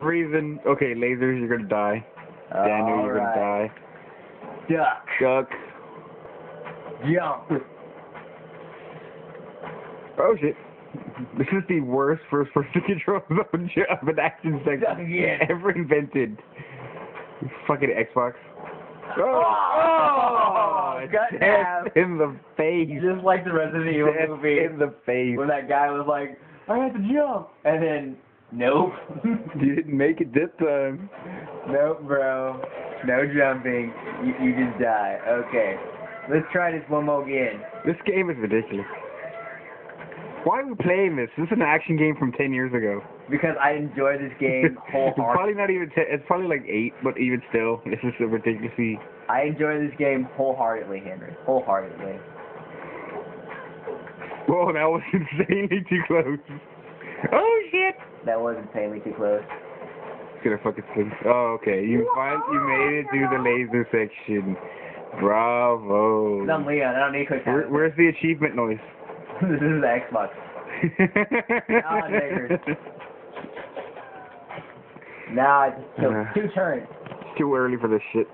reason, okay, lasers, you're gonna die. Daniel, you're gonna die. Duck. Duck. Jump. Oh shit. This is the worst first-person control zone of an action section ever invented. Fucking Xbox. Oh! Gut Death in the face. Just like the Resident Evil Death movie. in the face. When that guy was like, I have to jump. And then, nope. You didn't make it this time. Nope, bro. No jumping. You just die. Okay. Let's try this one more again. This game is ridiculous. Why are we playing this? This is an action game from 10 years ago. Because I enjoy this game It's wholeheartedly. probably not even 10, it's probably like 8, but even still, this is so ridiculously... I enjoy this game wholeheartedly, Henry. Wholeheartedly. Whoa, that was insanely too close. Oh shit! That was insanely too close. It's gonna fucking swing. Oh, okay. You made it through the laser section. Bravo. I'm Leon. I don't need quick time. Where's the achievement noise? This is the Xbox. Now I just killed 2 turns. It's too early for this shit.